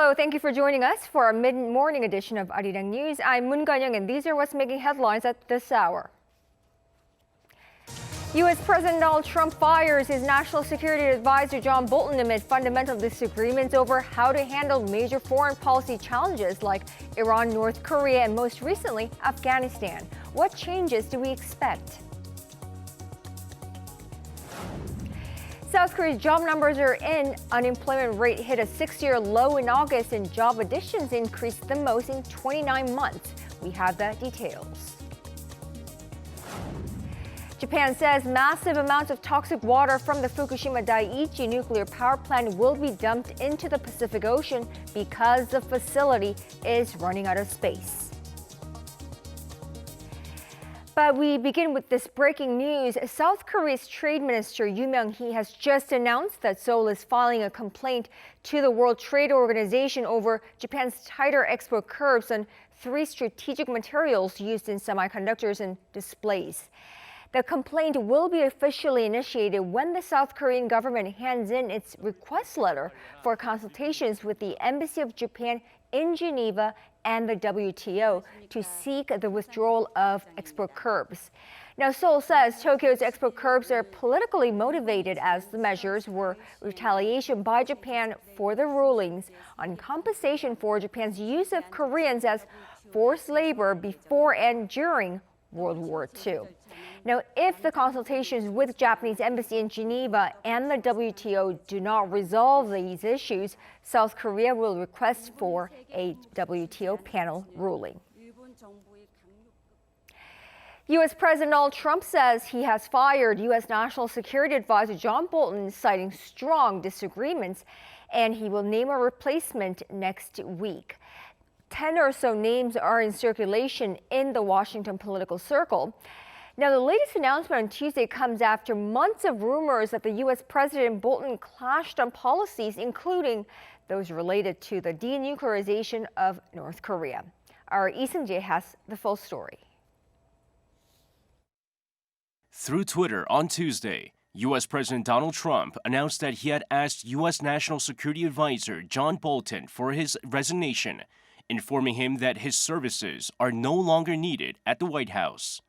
Hello, thank you for joining us for our mid-morning edition of Arirang News. I'm Moon Gan-young, and these are what's making headlines at this hour. U.S. President Donald Trump fires his national security advisor John Bolton amid fundamental disagreements over how to handle major foreign policy challenges like Iran, North Korea, and most recently, Afghanistan. What changes do we expect? South Korea's job numbers are in. Unemployment rate hit a 6-year low in August, and job additions increased the most in 29 months. We have the details. Japan says massive amounts of toxic water from the Fukushima Daiichi nuclear power plant will be dumped into the Pacific Ocean because the facility is running out of space. But we begin with this breaking news. South Korea's Trade Minister Yoo Myung-hee has just announced that Seoul is filing a complaint to the World Trade Organization over Japan's tighter export curbs on 3 strategic materials used in semiconductors and displays. The complaint will be officially initiated when the South Korean government hands in its request letter for consultations with the Embassy of Japan in Geneva and the WTO to seek the withdrawal of export curbs. Now, Seoul says Tokyo's export curbs are politically motivated as the measures were retaliation by Japan for the rulings on compensation for Japan's use of Koreans as forced labor before and during World War II. Now, if the consultations with Japanese embassy in Geneva and the WTO do not resolve these issues, South Korea will request for a WTO panel ruling. U.S. President Donald Trump says he has fired U.S. National Security Advisor John Bolton, citing strong disagreements, and he will name a replacement next week. 10 or so names are in circulation in the Washington political circle. Now, the latest announcement on Tuesday comes after months of rumors that the U.S. President and Bolton clashed on policies, including those related to the denuclearization of North Korea. Our Lee Seung-jae has the full story. Through Twitter on Tuesday, U.S. President Donald Trump announced that he had asked U.S. National Security Advisor John Bolton for his resignation, informing him that his services are no longer needed at the White House.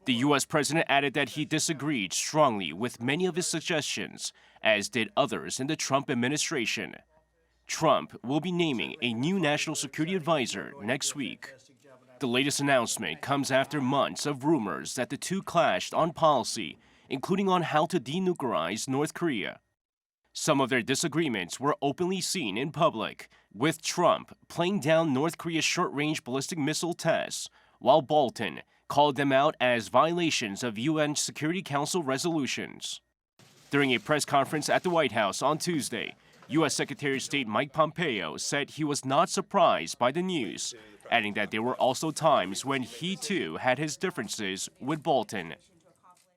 The U.S. president added that he disagreed strongly with many of his suggestions, as did others in the Trump administration. Trump will be naming a new national security advisor next week. The latest announcement comes after months of rumors that the two clashed on policy, including on how to denuclearize North Korea. Some of their disagreements were openly seen in public, with Trump playing down North Korea's short-range ballistic missile tests, while Bolton called them out as violations of UN Security Council resolutions. During a press conference at the White House on Tuesday, U.S. Secretary of State Mike Pompeo said he was not surprised by the news, adding that there were also times when he too had his differences with Bolton.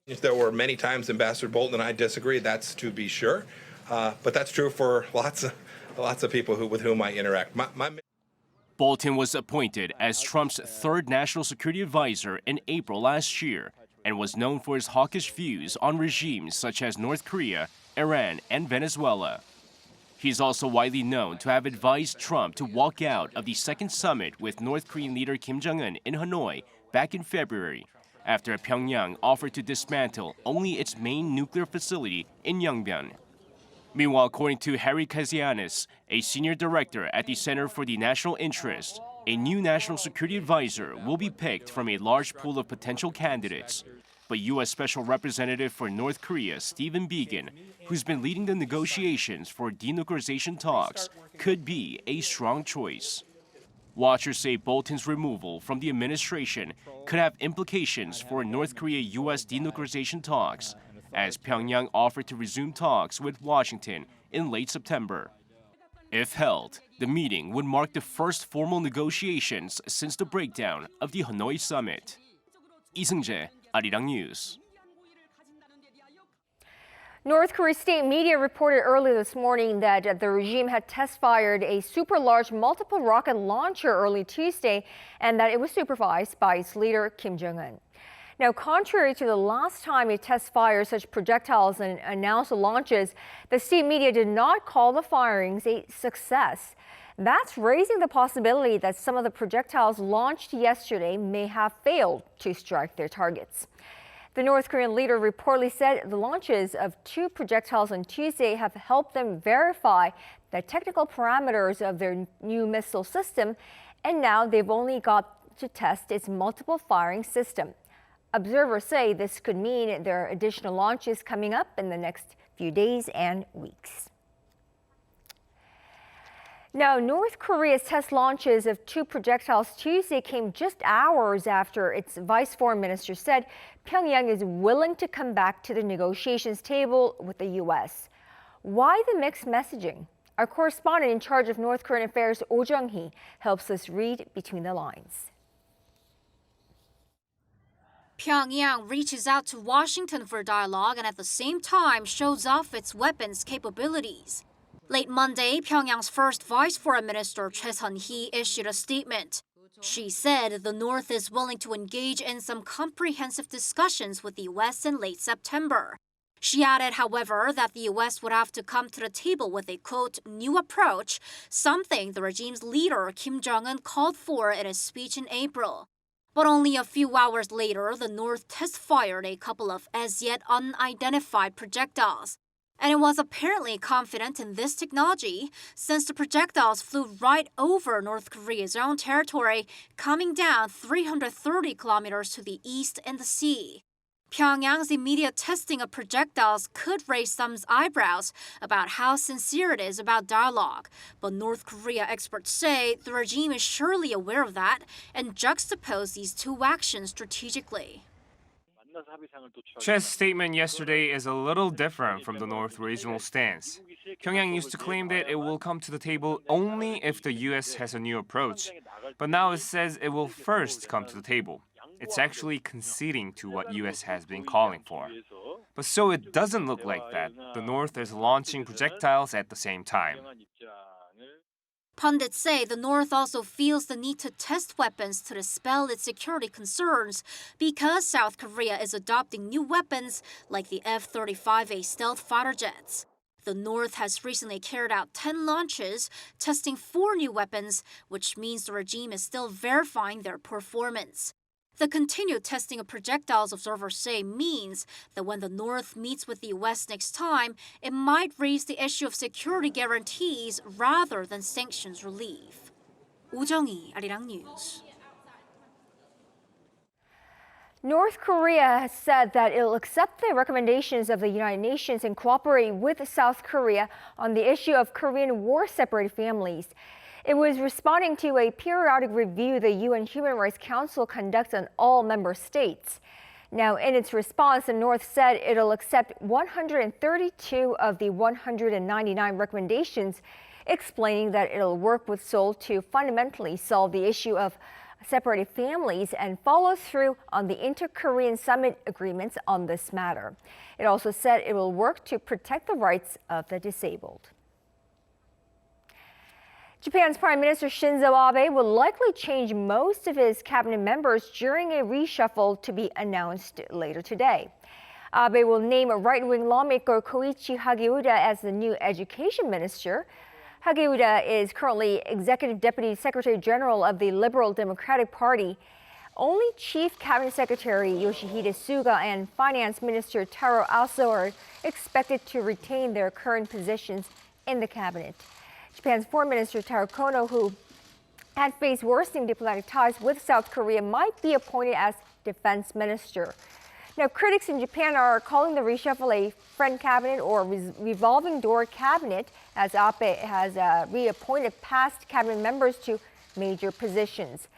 If there were many times Ambassador Bolton and I disagreed, that's to be sure, but that's true for lots of people with whom I interact. Bolton was appointed as Trump's third national security advisor in April last year and was known for his hawkish views on regimes such as North Korea, Iran, and Venezuela. He's also widely known to have advised Trump to walk out of the second summit with North Korean leader Kim Jong-un in Hanoi back in February, after Pyongyang offered to dismantle only its main nuclear facility in Yongbyon. Meanwhile, according to Harry Kazianis, a senior director at the Center for the National Interest, a new national security advisor will be picked from a large pool of potential candidates. But U.S. Special Representative for North Korea, Stephen Biegun, who's been leading the negotiations for denuclearization talks, could be a strong choice. Watchers say Bolton's removal from the administration could have implications for North Korea-U.S. denuclearization talks, as Pyongyang offered to resume talks with Washington in late September. If held, the meeting would mark the first formal negotiations since the breakdown of the Hanoi summit. Lee Seung-jae, Arirang News. North Korea state media reported early this morning that the regime had test-fired a super-large multiple rocket launcher early Tuesday and that it was supervised by its leader Kim Jong-un. Now, contrary to the last time it test fired such projectiles and announced the launches, the state media did not call the firings a success. That's raising the possibility that some of the projectiles launched yesterday may have failed to strike their targets. The North Korean leader reportedly said the launches of 2 projectiles on Tuesday have helped them verify the technical parameters of their new missile system, and now they've only got to test its multiple firing system. Observers say this could mean there are additional launches coming up in the next few days and weeks. Now, North Korea's test launches of 2 projectiles Tuesday came just hours after its vice foreign minister said Pyongyang is willing to come back to the negotiations table with the U.S. Why the mixed messaging? Our correspondent in charge of North Korean affairs, Oh Jung-hee, helps us read between the lines. Pyongyang reaches out to Washington for dialogue and at the same time shows off its weapons capabilities. Late Monday, Pyongyang's first vice foreign minister, Choi Sun-hee, issued a statement. She said the North is willing to engage in some comprehensive discussions with the U.S. in late September. She added, however, that the U.S. would have to come to the table with a, quote, new approach, something the regime's leader, Kim Jong-un, called for in his speech in April. But only a few hours later, the North test-fired a couple of as-yet unidentified projectiles. And it was apparently confident in this technology since the projectiles flew right over North Korea's own territory, coming down 330 kilometers to the east in the sea. Pyongyang's immediate testing of projectiles could raise some eyebrows about how sincere it is about dialogue. But North Korea experts say the regime is surely aware of that and juxtapose these 2 actions strategically. Choi's statement yesterday is a little different from the North regional stance. Pyongyang used to claim that it will come to the table only if the U.S. has a new approach, but now it says it will first come to the table. It's actually conceding to what U.S. has been calling for. But so it doesn't look like that. The North is launching projectiles at the same time. Pundits say the North also feels the need to test weapons to dispel its security concerns because South Korea is adopting new weapons like the F-35A stealth fighter jets. The North has recently carried out 10 launches, testing 4 new weapons, which means the regime is still verifying their performance. The continued testing of projectiles, observers say, means that when the North meets with the U.S. next time, it might raise the issue of security guarantees rather than sanctions relief. Oh Jung-hee, Arirang News. North Korea has said that it'll accept the recommendations of the United Nations and cooperate with South Korea on the issue of Korean war-separated families. It was responding to a periodic review the UN Human Rights Council conducts on all member states. Now, in its response, the North said it'll accept 132 of the 199 recommendations, explaining that it'll work with Seoul to fundamentally solve the issue of separated families and follow through on the inter-Korean summit agreements on this matter. It also said it will work to protect the rights of the disabled. Japan's Prime Minister Shinzo Abe will likely change most of his cabinet members during a reshuffle to be announced later today. Abe will name a right-wing lawmaker Koichi Hageuda as the new education minister. Hageuda is currently Executive Deputy Secretary General of the Liberal Democratic Party. Only Chief Cabinet Secretary Yoshihide Suga and Finance Minister Taro Aso are expected to retain their current positions in the cabinet. Japan's Foreign Minister Taro Kono, who had faced worsening diplomatic ties with South Korea, might be appointed as defense minister. Now, critics in Japan are calling the reshuffle a friend cabinet or revolving door cabinet, as Abe has reappointed past cabinet members to major positions.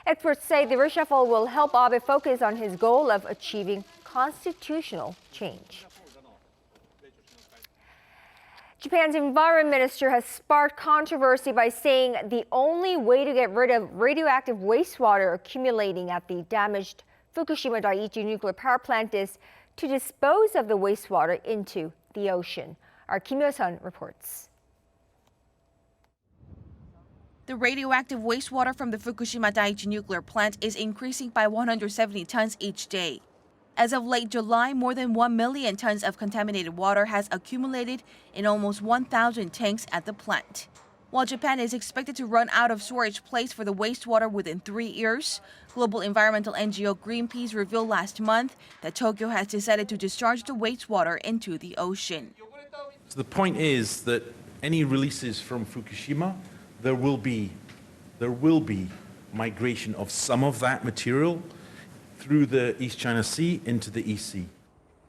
Experts say the reshuffle will help Abe focus on his goal of achieving constitutional change. Japan's environment minister has sparked controversy by saying the only way to get rid of radioactive wastewater accumulating at the damaged Fukushima Daiichi nuclear power plant is to dispose of the wastewater into the ocean. Our Kim Yo-sun reports. The radioactive wastewater from the Fukushima Daiichi nuclear plant is increasing by 170 tons each day. As of late July, more than 1 million tons of contaminated water has accumulated in almost 1,000 tanks at the plant. While Japan is expected to run out of storage place for the wastewater within 3 years, global environmental NGO Greenpeace revealed last month that Tokyo has decided to discharge the wastewater into the ocean. So the point is that any releases from Fukushima, there will be migration of some of that material through the East China Sea into the East Sea.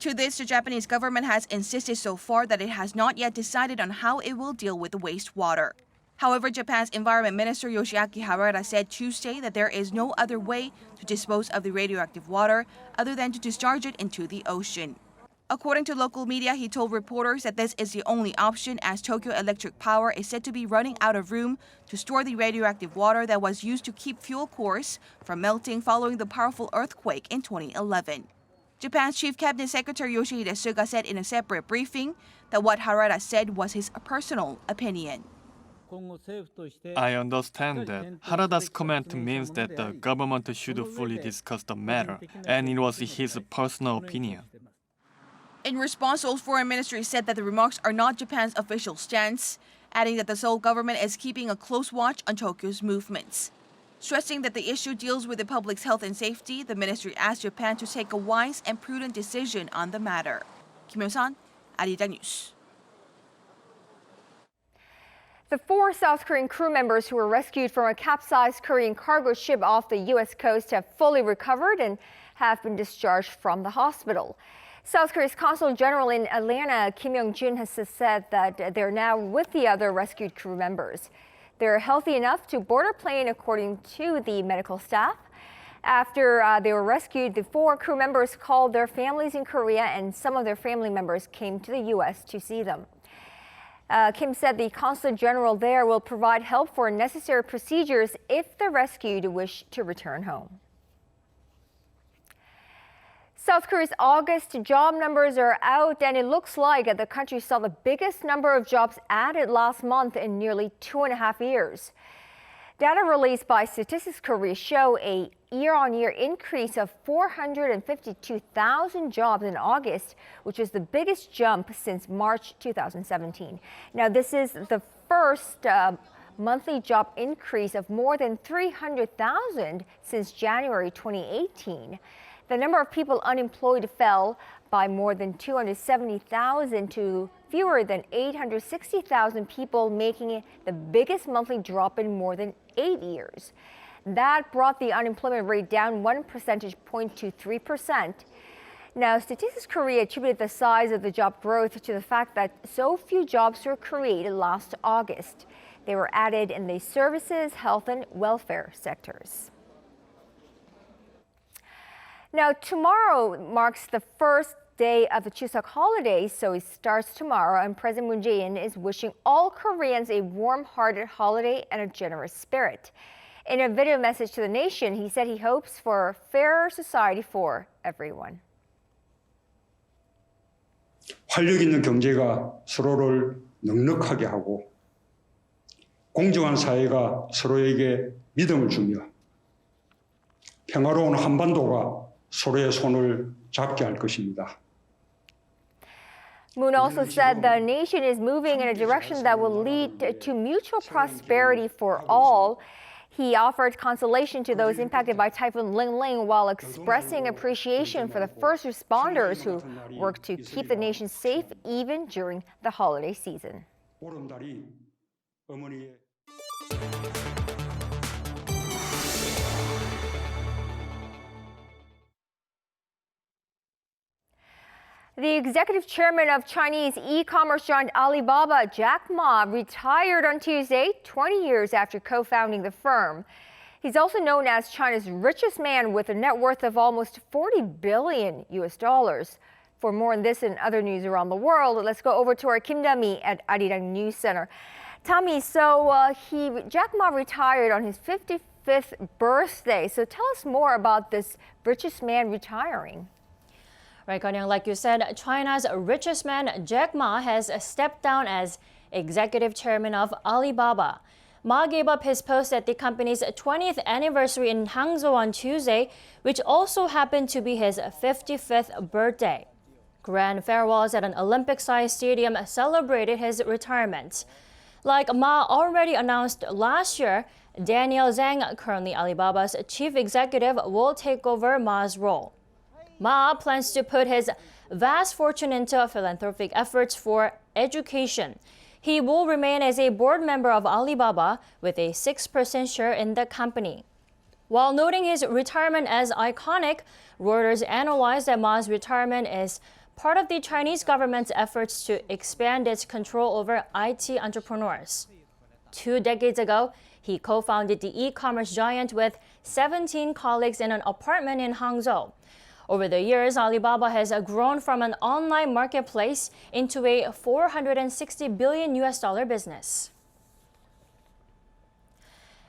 To this, the Japanese government has insisted so far that it has not yet decided on how it will deal with the wastewater. However, Japan's Environment Minister Yoshiaki Harada said Tuesday that there is no other way to dispose of the radioactive water other than to discharge it into the ocean. According to local media, he told reporters that this is the only option as Tokyo Electric Power is said to be running out of room to store the radioactive water that was used to keep fuel cores from melting following the powerful earthquake in 2011. Japan's Chief Cabinet Secretary Yoshihide Suga said in a separate briefing that what Harada said was his personal opinion. I understand that Harada's comment means that the government should fully discuss the matter, and it was his personal opinion. In response, Seoul's foreign ministry said that the remarks are not Japan's official stance, adding that the Seoul government is keeping a close watch on Tokyo's movements. Stressing that the issue deals with the public's health and safety, the ministry asked Japan to take a wise and prudent decision on the matter. Kim Hyun-san, Arirang News. The 4 South Korean crew members who were rescued from a capsized Korean cargo ship off the U.S. coast have fully recovered and have been discharged from the hospital. South Korea's Consul General in Atlanta, Kim Yong-jun, has said that they're now with the other rescued crew members. They're healthy enough to board a plane, according to the medical staff. After they were rescued, the 4 crew members called their families in Korea, and some of their family members came to the U.S. to see them. Kim said the Consul General there will provide help for necessary procedures if the rescued wish to return home. South Korea's August job numbers are out, and it looks like the country saw the biggest number of jobs added last month in nearly 2.5 years. Data released by Statistics Korea show a year-on-year increase of 452,000 jobs in August, which is the biggest jump since March 2017. Now, this is the first monthly job increase of more than 300,000 since January 2018. The number of people unemployed fell by more than 270,000 to fewer than 860,000 people, making it the biggest monthly drop in more than 8 years. That brought the unemployment rate down 1 percentage point to 3%. Now, Statistics Korea attributed the size of the job growth to the fact that so few jobs were created last August. They were added in the services, health, and welfare sectors. Now, tomorrow marks the first day of the Chuseok holiday, so it starts tomorrow, and President Moon Jae-in is wishing all Koreans a warm-hearted holiday and a generous spirit. In a video message to the nation, he said he hopes for a fairer society for everyone. 활력 있는 경제가 서로를 넉넉하게 하고 공정한 사회가 서로에게 믿음을 주며 평화로운 한반도가 서로의 손을 잡게 할 것입니다. Moon also said the nation is moving in a direction that will lead to mutual prosperity for all. He offered consolation to those impacted by Typhoon Ling while expressing appreciation for the first responders who worked to keep the nation safe even during the holiday season. 보름달이 어머니의 The executive chairman of Chinese e-commerce giant Alibaba, Jack Ma, retired on Tuesday, 20 years after co-founding the firm. He's also known as China's richest man with a net worth of almost $40 billion. For more on this and other news around the world, let's go over to our Kim Da-mi at Arirang News Center. Tommy, so Jack Ma retired on his 55th birthday. So tell us more about this richest man retiring. Right, Kanyang, like you said, China's richest man, Jack Ma, has stepped down as executive chairman of Alibaba. Ma gave up his post at the company's 20th anniversary in Hangzhou on Tuesday, which also happened to be his 55th birthday. Grand farewells at an Olympic-sized stadium celebrated his retirement. Like Ma already announced last year, Daniel Zhang, currently Alibaba's chief executive, will take over Ma's role. Ma plans to put his vast fortune into philanthropic efforts for education. He will remain as a board member of Alibaba with a 6% share in the company. While noting his retirement as iconic, Reuters analyzed that Ma's retirement is part of the Chinese government's efforts to expand its control over IT entrepreneurs. 2 decades ago, he co-founded the e-commerce giant with 17 colleagues in an apartment in Hangzhou. Over the years, Alibaba has grown from an online marketplace into a $460 billion business.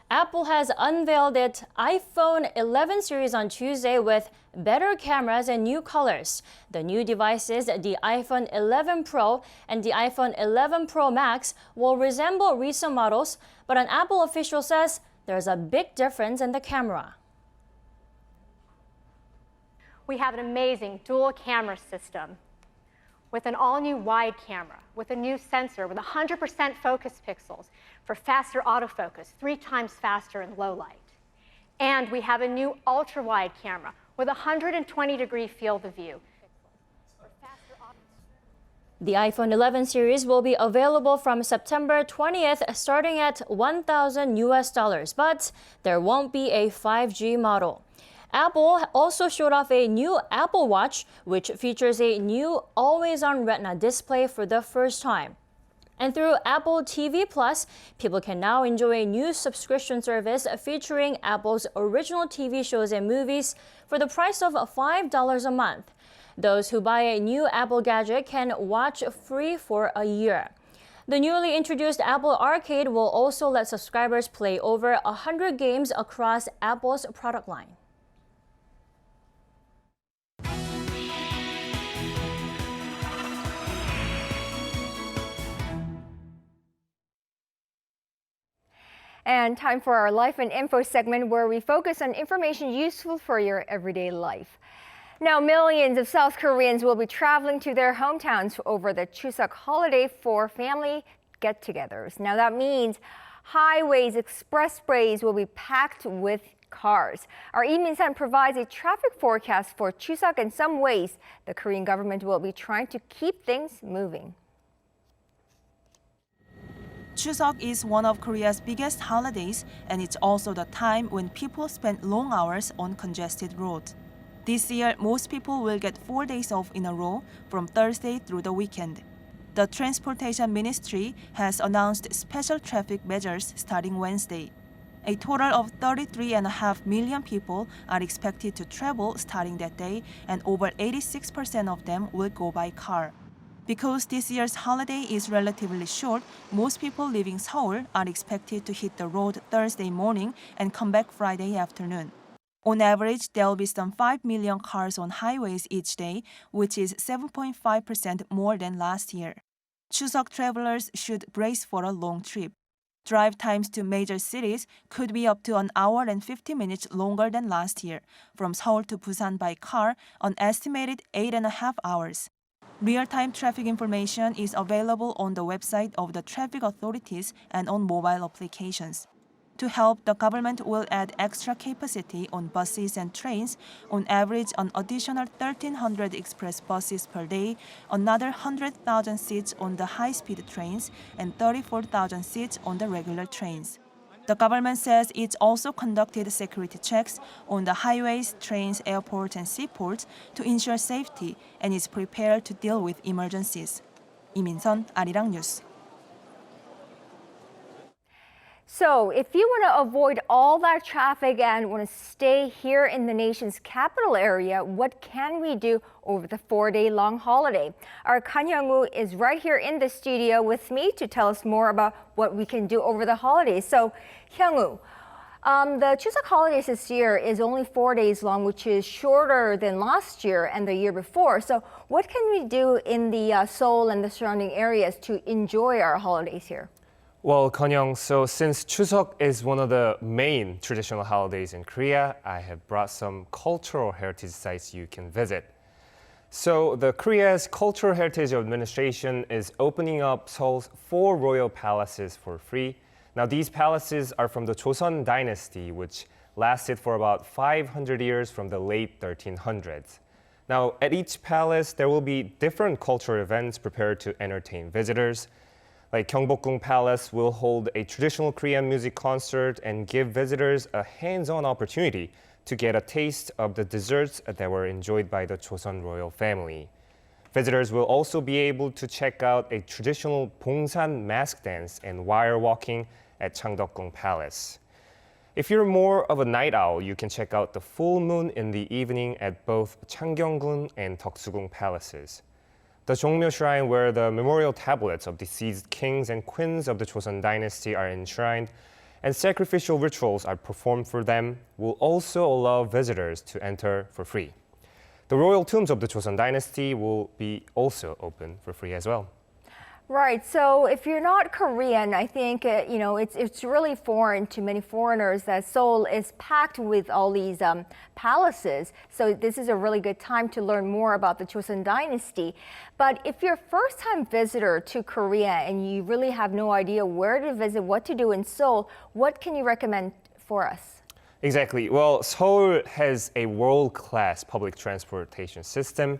Apple has unveiled its iPhone 11 series on Tuesday with better cameras and new colors. The new devices, the iPhone 11 Pro and the iPhone 11 Pro Max, will resemble recent models, but an Apple official says there's a big difference in the camera. We have an amazing dual camera system with an all-new wide camera, with a new sensor with 100% focus pixels for faster autofocus, 3 times faster in low light. And we have a new ultra-wide camera with 120-degree field of view. The iPhone 11 series will be available from September 20th, starting at $1,000, but there won't be a 5G model. Apple also showed off a new Apple Watch, which features a new always-on Retina display for the first time. And through Apple TV Plus, people can now enjoy a new subscription service featuring Apple's original TV shows and movies for the price of $5 a month. Those who buy a new Apple gadget can watch free for a year. The newly introduced Apple Arcade will also let subscribers play over 100 games across Apple's product line. And time for our Life and Info segment, where we focus on information useful for your everyday life. Now, millions of South Koreans will be traveling to their hometowns over the Chuseok holiday for family get-togethers. Now, that means highways, expressways will be packed with cars. Our Lee Min-san provides a traffic forecast for Chuseok and some ways the Korean government will be trying to keep things moving. Chuseok is one of Korea's biggest holidays, and it's also the time when people spend long hours on congested roads. This year, most people will get 4 days off in a row from Thursday through the weekend. The Transportation Ministry has announced special traffic measures starting Wednesday. A total of 33.5 million people are expected to travel starting that day, and over 86% of them will go by car. Because this year's holiday is relatively short, most people leaving Seoul are expected to hit the road Thursday morning and come back Friday afternoon. On average, there will be some 5 million cars on highways each day, which is 7.5% more than last year. Chuseok travelers should brace for a long trip. Drive times to major cities could be up to 1 hour and 50 minutes longer than last year, from Seoul to Busan by car, an estimated 8.5 hours. Real-time traffic information is available on the website of the traffic authorities and on mobile applications. To help, the government will add extra capacity on buses and trains, on average an additional 1,300 express buses per day, another 100,000 seats on the high-speed trains, and 34,000 seats on the regular trains. The government says it's also conducted security checks on the highways, trains, airports, and seaports to ensure safety and is prepared to deal with emergencies. Lee Min-sun, Arirang News. So if you want to avoid all that traffic and want to stay here in the nation's capital area, what can we do over the 4-day long holiday? Our Kan Hyung-woo is right here in the studio with me to tell us more about what we can do over the holidays. So Hyung-woo, the Chuseok holidays this year is only 4 days long, which is shorter than last year and the year before. So what can we do in the Seoul and the surrounding areas to enjoy our holidays here? Well, Konyoung, so since Chuseok is one of the main traditional holidays in Korea, I have brought some cultural heritage sites you can visit. So the Korea's Cultural Heritage Administration is opening up Seoul's 4 royal palaces for free. Now these palaces are from the Joseon dynasty, which lasted for about 500 years from the late 1300s. Now at each palace, there will be different cultural events prepared to entertain visitors. Like Gyeongbokgung Palace will hold a traditional Korean music concert and give visitors a hands-on opportunity to get a taste of the desserts that were enjoyed by the Joseon royal family. Visitors will also be able to check out a traditional Bongsan mask dance and wire walking at Changdeokgung Palace. If you're more of a night owl, you can check out the full moon in the evening at both Changgyeonggun and Deoksugung Palaces. The Jongmyo Shrine, where the memorial tablets of deceased kings and queens of the Joseon dynasty are enshrined and sacrificial rituals are performed for them, will also allow visitors to enter for free. The royal tombs of the Joseon dynasty will be also open for free as well. Right. So if you're not Korean, I think, it's really foreign to many foreigners that Seoul is packed with all these palaces. So this is a really good time to learn more about the Joseon dynasty. But if you're a first-time visitor to Korea and you really have no idea where to visit, what to do in Seoul, what can you recommend for us? Exactly. Well, Seoul has a world-class public transportation system,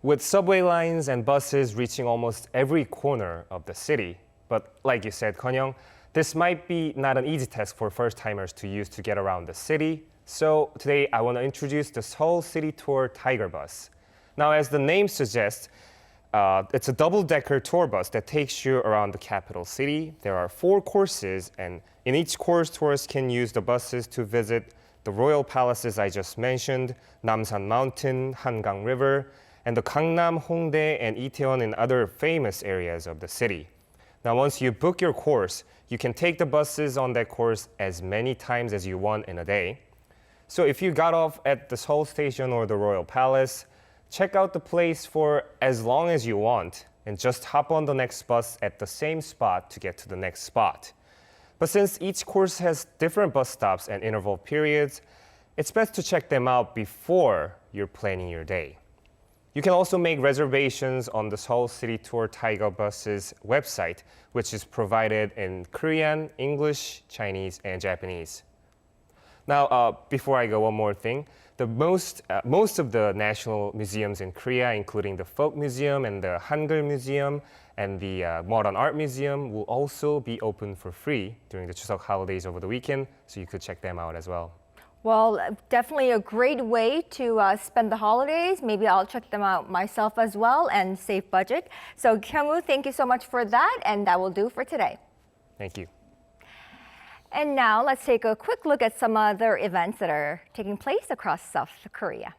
with subway lines and buses reaching almost every corner of the city. But like you said, Konyoung, this might be not an easy task for first-timers to use to get around the city. So today I want to introduce the Seoul City Tour Tiger Bus. Now, as the name suggests, it's a double-decker tour bus that takes you around the capital city. There are 4 courses, and in each course, tourists can use the buses to visit the royal palaces I just mentioned, Namsan Mountain, Hangang River, and the Gangnam, Hongdae, and Itaewon and other famous areas of the city. Now, once you book your course, you can take the buses on that course as many times as you want in a day. So if you got off at the Seoul Station or the Royal Palace, check out the place for as long as you want and just hop on the next bus at the same spot to get to the next spot. But since each course has different bus stops and interval periods, it's best to check them out before you're planning your day. You can also make reservations on the Seoul City Tour Tiger Bus's website, which is provided in Korean, English, Chinese, and Japanese. Now, before I go, one more thing. Most of the national museums in Korea, including the Folk Museum and the Hangul Museum and the Modern Art Museum, will also be open for free during the Chuseok holidays over the weekend, so you could check them out as well. Well, definitely a great way to spend the holidays. Maybe I'll check them out myself as well and save budget. So Kyung-woo, thank you so much for that, and that will do for today. Thank you. And now let's take a quick look at some other events that are taking place across South Korea.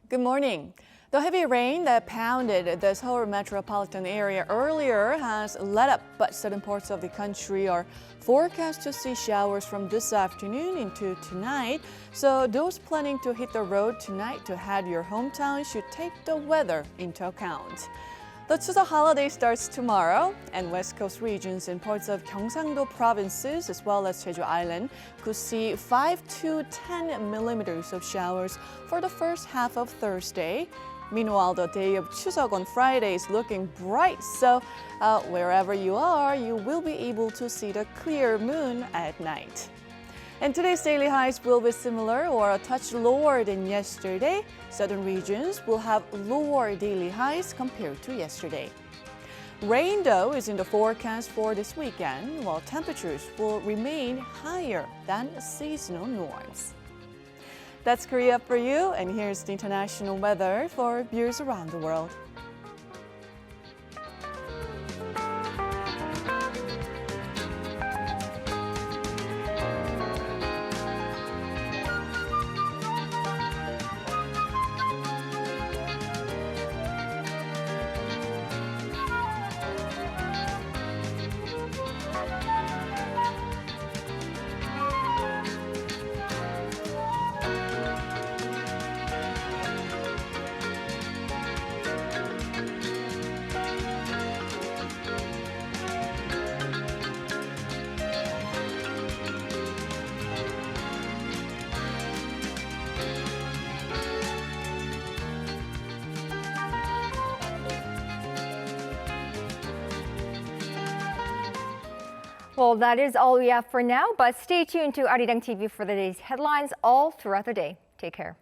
Good morning. The heavy rain that pounded the Seoul metropolitan area earlier has let up, but certain parts of the country are forecast to see showers from this afternoon into tonight. So those planning to hit the road tonight to head your hometown should take the weather into account. The Chuseok holiday starts tomorrow, and West Coast regions and parts of Gyeongsangdo provinces, as well as Jeju Island, could see 5 to 10 millimeters of showers for the first half of Thursday. Meanwhile, the day of Chuseok on Friday is looking bright, so wherever you are, you will be able to see the clear moon at night. And today's daily highs will be similar or a touch lower than yesterday. Southern regions will have lower daily highs compared to yesterday. Rain, though, is in the forecast for this weekend, while temperatures will remain higher than seasonal norms. That's Korea for you, and here's the international weather for viewers around the world. Well, that is all we have for now, but stay tuned to Arirang TV for the day's headlines all throughout the day. Take care.